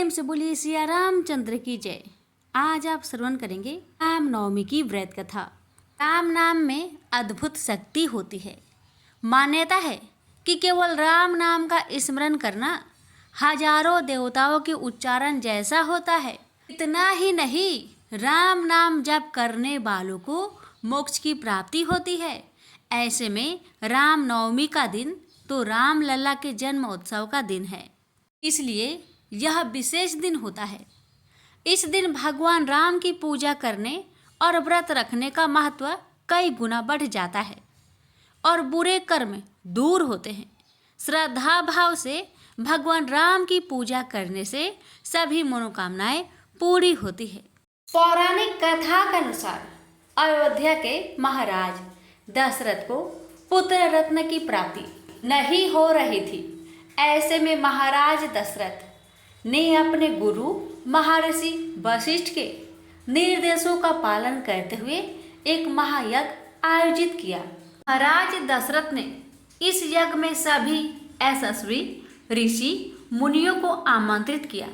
प्रेम से बोलिए सिया रामचंद्र की जय। आज आप श्रवण करेंगे राम नवमी की व्रत कथा। राम नाम में अद्भुत शक्ति होती है। मान्यता है कि केवल राम नाम का स्मरण करना हजारों देवताओं के उच्चारण जैसा होता है। इतना ही नहीं, राम नाम जप करने वालों को मोक्ष की प्राप्ति होती है। ऐसे में राम नवमी का दिन तो राम लल्ला के जन्म उत्सव का दिन है, इसलिए यह विशेष दिन होता है। इस दिन भगवान राम की पूजा करने और व्रत रखने का महत्व कई गुना बढ़ जाता है और बुरे कर्म दूर होते हैं। श्रद्धा भाव से भगवान राम की पूजा करने से सभी मनोकामनाएं पूरी होती है। पौराणिक कथा के अनुसार अयोध्या के महाराज दशरथ को पुत्र रत्न की प्राप्ति नहीं हो रही थी। ऐसे में महाराज दशरथ ने अपने गुरु महर्षि वशिष्ठ के निर्देशों का पालन करते हुए एक महायज्ञ आयोजित किया। महाराज दशरथ ने इस यज्ञ में सभी यशस्वी ऋषि मुनियों को आमंत्रित किया।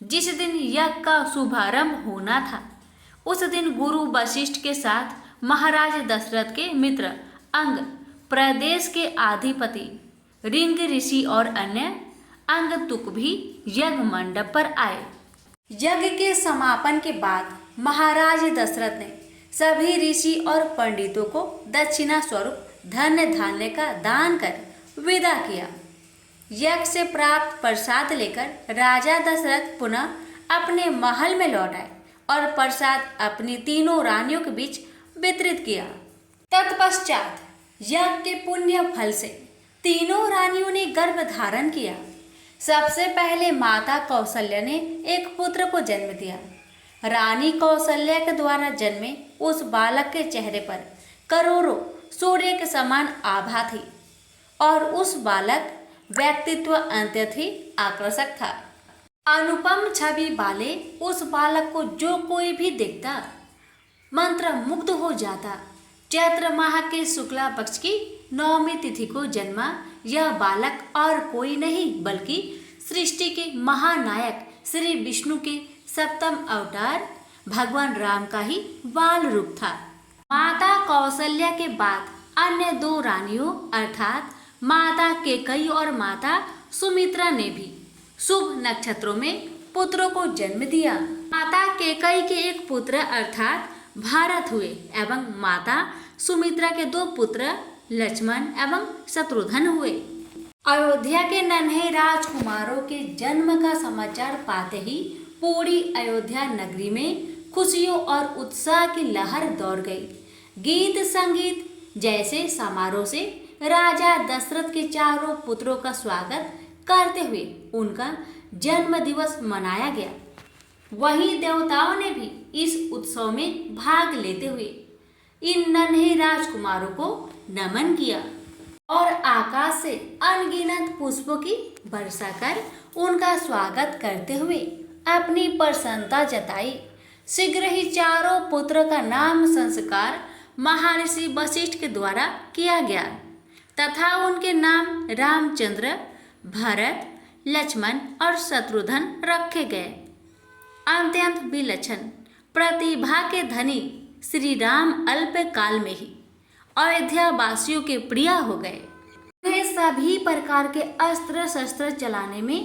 जिस दिन यज्ञ का शुभारंभ होना था, उस दिन गुरु वशिष्ठ के साथ महाराज दशरथ के मित्र अंग, प्रदेश के अधिपति रिंग ऋषि और अन्य अंगतुक भी यज्ञ मंडप पर आए। यज्ञ के समापन के बाद महाराज दशरथ ने सभी ऋषि और पंडितों को दक्षिणा स्वरूप धन धान्य का दान कर विदा किया। यज्ञ से प्राप्त प्रसाद लेकर राजा दशरथ पुनः अपने महल में लौट आए और प्रसाद अपनी तीनों रानियों के बीच वितरित किया। तत्पश्चात यज्ञ के पुण्य फल से तीनों रानियों ने गर्भ धारण किया। सबसे पहले माता कौशल्या ने एक पुत्र को जन्म दिया। रानी कौशल्या के द्वारा जन्मे उस बालक के चेहरे पर करोड़ों सूर्य के समान आभा थी और उस बालक व्यक्तित्व अत्यंत ही आकर्षक था। अनुपम छवि वाले उस बालक को जो कोई भी देखता मंत्र मुग्ध हो जाता। चैत्र माह के शुक्ला पक्ष की नवमी तिथि को जन्मा यह बालक और कोई नहीं बल्कि सृष्टि के महानायक श्री विष्णु के सप्तम अवतार भगवान राम का ही बाल रूप था। माता कौशल्या के बाद अन्य दो रानियों अर्थात माता केकई और माता सुमित्रा ने भी शुभ नक्षत्रों में पुत्रों को जन्म दिया। माता केकई के एक पुत्र अर्थात भरत हुए एवं माता सुमित्रा के दो पुत्र लक्ष्मण एवं शत्रुघ्न हुए। अयोध्या के नन्हे राजकुमारों के जन्म का समाचार पाते ही पूरी अयोध्या नगरी में खुशियों और उत्साह की लहर दौड़ गई। गीत संगीत जैसे समारोह से राजा दशरथ के चारों पुत्रों का स्वागत करते हुए उनका जन्म दिवस मनाया गया। वहीं देवताओं ने भी इस उत्सव में भाग लेते हुए इन नन्हे राजकुमारों को नमन किया और आकाश से अनगिनत पुष्पों की वर्षा कर उनका स्वागत करते हुए अपनी प्रसन्नता जताई। शीघ्र ही चारों पुत्र का नाम संस्कार महर्षि वशिष्ठ के द्वारा किया गया तथा उनके नाम रामचंद्र, भरत, लक्ष्मण और शत्रुघ्न रखे गए। अत्यंत विलक्षण प्रतिभा के धनी श्री राम अल्प काल में ही अयोध्या वासियों के प्रिय हो गए। उन्हें सभी प्रकार के अस्त्र शस्त्र चलाने में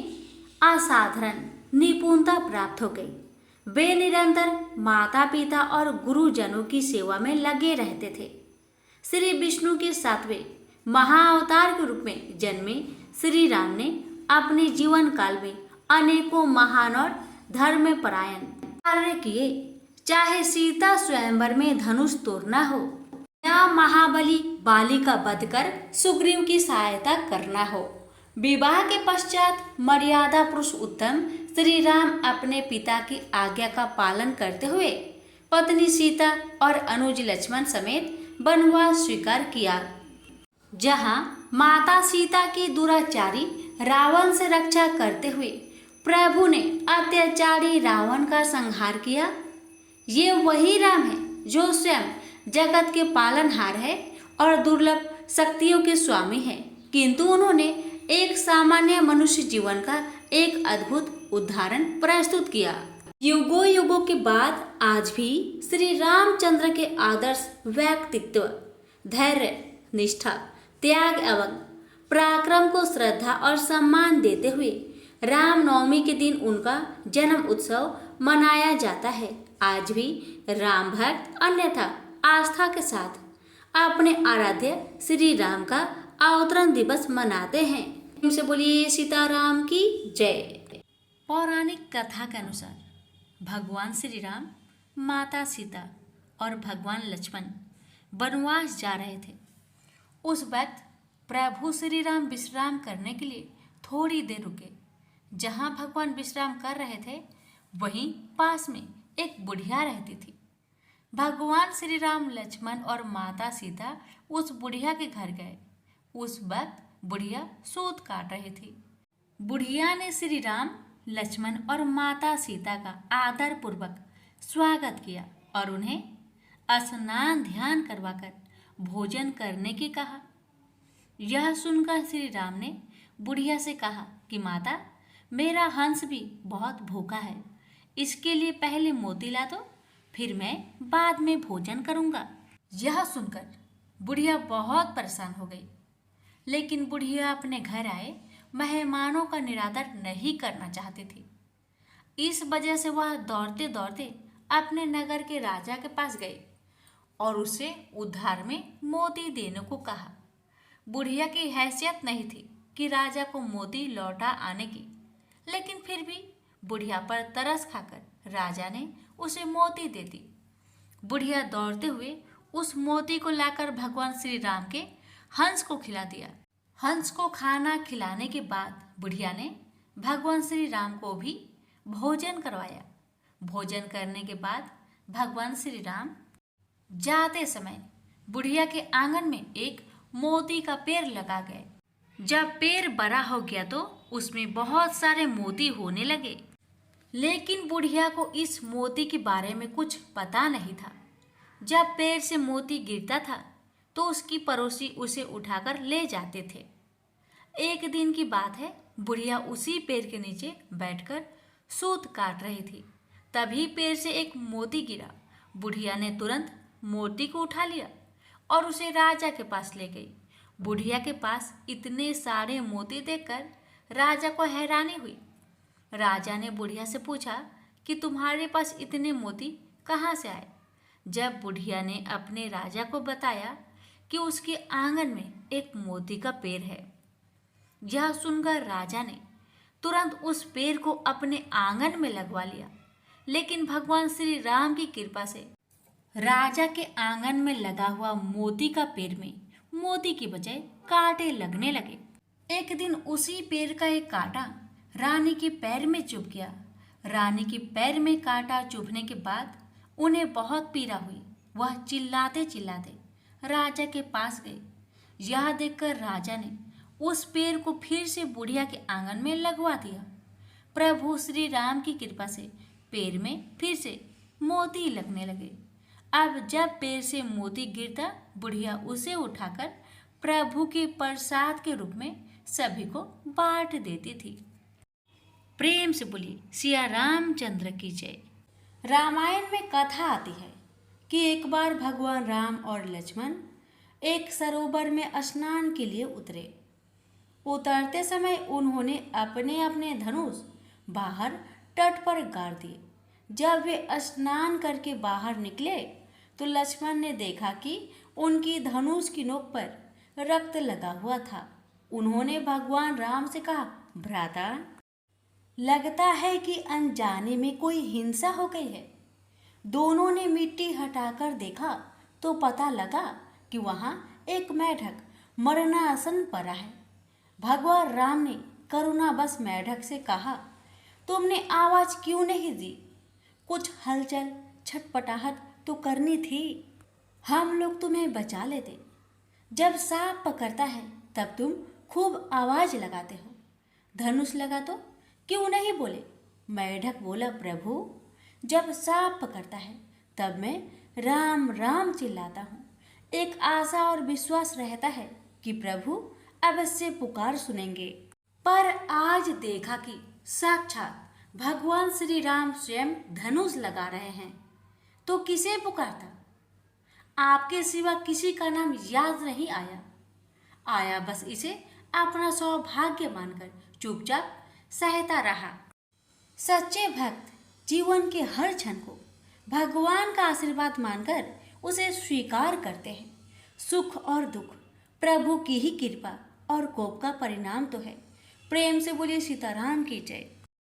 असाधारण निपुणता प्राप्त हो गई। वे निरंतर माता पिता और गुरुजनों की सेवा में लगे रहते थे। श्री विष्णु के सातवें महाअवतार के रूप में जन्मे श्री राम ने अपने जीवन काल में अनेकों महान और धर्मपरायण कार्य किए। चाहे सीता स्वयंवर में धनुष तोड़ना हो या महाबली बाली का वध कर सुग्रीव की सहायता करना हो, विवाह के पश्चात मर्यादा पुरुषोत्तम श्री राम अपने पिता की आज्ञा का पालन करते हुए पत्नी सीता और अनुज लक्ष्मण समेत वनवास स्वीकार किया। जहाँ माता सीता की दुराचारी रावण से रक्षा करते हुए प्रभु ने अत्याचारी रावण का संहार किया। ये वही राम है जो स्वयं जगत के पालनहार है और दुर्लभ शक्तियों के स्वामी है, किंतु उन्होंने एक सामान्य मनुष्य जीवन का एक अद्भुत उदाहरण प्रस्तुत किया। युगों युगों के बाद आज भी श्री रामचंद्र के आदर्श व्यक्तित्व, धैर्य, निष्ठा, त्याग एवं पराक्रम को श्रद्धा और सम्मान देते हुए रामनवमी के दिन उनका जन्म उत्सव मनाया जाता है। आज भी राम भक्त अन्यथा आस्था के साथ अपने आराध्य श्री राम का अवतरण दिवस मनाते हैं। से बोलिए सीताराम की जय। पौराणिक कथा के अनुसार भगवान श्री राम, माता सीता और भगवान लक्ष्मण वनवास जा रहे थे। उस वक्त प्रभु श्री राम विश्राम करने के लिए थोड़ी देर रुके। जहाँ भगवान विश्राम कर रहे थे वहीं पास में एक बुढ़िया रहती थी। भगवान श्री राम, लक्ष्मण और माता सीता उस बुढ़िया के घर गए। उस वक्त बुढ़िया सूत काट रही थी। बुढ़िया ने श्री राम, लक्ष्मण और माता सीता का आदर पूर्वक स्वागत किया और उन्हें स्नान ध्यान करवाकर भोजन करने की कहा। यह सुनकर श्री राम ने बुढ़िया से कहा कि माता, मेरा हंस भी बहुत भूखा है, इसके लिए पहले मोती ला दो, फिर मैं बाद में भोजन करूँगा। यह सुनकर बुढ़िया बहुत परेशान हो गई, लेकिन बुढ़िया अपने घर आए मेहमानों का निरादर नहीं करना चाहती थी। इस वजह से वह दौड़ते दौड़ते अपने नगर के राजा के पास गई और उसे उधार में मोती देने को कहा। बुढ़िया की हैसियत नहीं थी कि राजा को मोती लौटा आने की, लेकिन फिर भी बुढ़िया पर तरस खाकर राजा ने उसे मोती दे दी। बुढ़िया दौड़ते हुए उस मोती को लाकर भगवान श्री राम के हंस को खिला दिया। हंस को खाना खिलाने के बाद बुढ़िया ने भगवान श्री राम को भी भोजन करवाया। भोजन करने के बाद भगवान श्री राम जाते समय बुढ़िया के आंगन में एक मोती का पेड़ लगा गए। जब पेड़ बड़ा हो गया तो उसमें बहुत सारे मोती होने लगे, लेकिन बुढ़िया को इस मोती के बारे में कुछ पता नहीं था। जब पेड़ से मोती गिरता था तो उसकी पड़ोसी उसे उठाकर ले जाते थे। एक दिन की बात है, बुढ़िया उसी पेड़ के नीचे बैठकर सूत काट रही थी। तभी पेड़ से एक मोती गिरा। बुढ़िया ने तुरंत मोती को उठा लिया और उसे राजा के पास ले गई। बुढ़िया के पास इतने सारे मोती देखकर राजा को हैरानी हुई। राजा ने बुढ़िया से पूछा कि तुम्हारे पास इतने मोती कहाँ से आए। जब बुढ़िया ने अपने राजा को बताया कि उसके आंगन में एक मोती का पेड़ है, यह सुनकर राजा ने तुरंत उस पेड़ को अपने आंगन में लगवा लिया। लेकिन भगवान श्री राम की कृपा से राजा के आंगन में लगा हुआ मोती का पेड़ में मोती की बजाय कांटे लगने लगे। एक दिन उसी पेड़ का एक कांटा रानी के पैर में चुभ गया। रानी के पैर में कांटा चुभने के बाद उन्हें बहुत पीड़ा हुई। वह चिल्लाते चिल्लाते राजा के पास गई। यह देखकर राजा ने उस पेड़ को फिर से बुढ़िया के आंगन में लगवा दिया। प्रभु श्री राम की कृपा से पेड़ में फिर से मोती लगने लगे। अब जब पेड़ से मोती गिरता, बुढ़िया उसे उठाकर प्रभु के प्रसाद के रूप में सभी को बांट देती थी। प्रेम से बोलिए सिया रामचंद्र की जय। रामायण में कथा आती है कि एक बार भगवान राम और लक्ष्मण एक सरोवर में स्नान के लिए उतरे। उतरते समय उन्होंने अपने अपने धनुष बाहर तट पर गाड़ दिए। जब वे स्नान करके बाहर निकले तो लक्ष्मण ने देखा कि उनकी धनुष की नोक पर रक्त लगा हुआ था। उन्होंने भगवान राम से कहा, भ्राता, लगता है कि अनजाने में कोई हिंसा हो गई है। दोनों ने मिट्टी हटाकर देखा तो पता लगा कि वहाँ एक मेढक मरणासन पड़ा है। भगवान राम ने करुणावश मेढक से कहा, तुमने आवाज़ क्यों नहीं दी? कुछ हलचल छटपटाहट तो करनी थी, हम लोग तुम्हें बचा लेते। जब सांप पकड़ता है तब तुम खूब आवाज़ लगाते हो, धनुष लगा तो क्यों नहीं बोले? मेढक बोला, प्रभु, जब सांप पकड़ता है तब मैं राम राम चिल्लाता हूँ। एक आशा और विश्वास रहता है कि प्रभु अवश्य पुकार सुनेंगे। पर आज देखा कि साक्षात भगवान श्री राम स्वयं धनुष लगा रहे हैं तो किसे पुकारता? आपके सिवा किसी का नाम याद नहीं आया। आया बस इसे अपना सौभाग्य मानकर चुपचाप सहता रहा। सच्चे भक्त जीवन के हर क्षण को भगवान का आशीर्वाद मानकर उसे स्वीकार करते हैं। सुख और दुख प्रभु की ही कृपा और कोप का परिणाम तो है। प्रेम से बोलिए सीताराम की जय।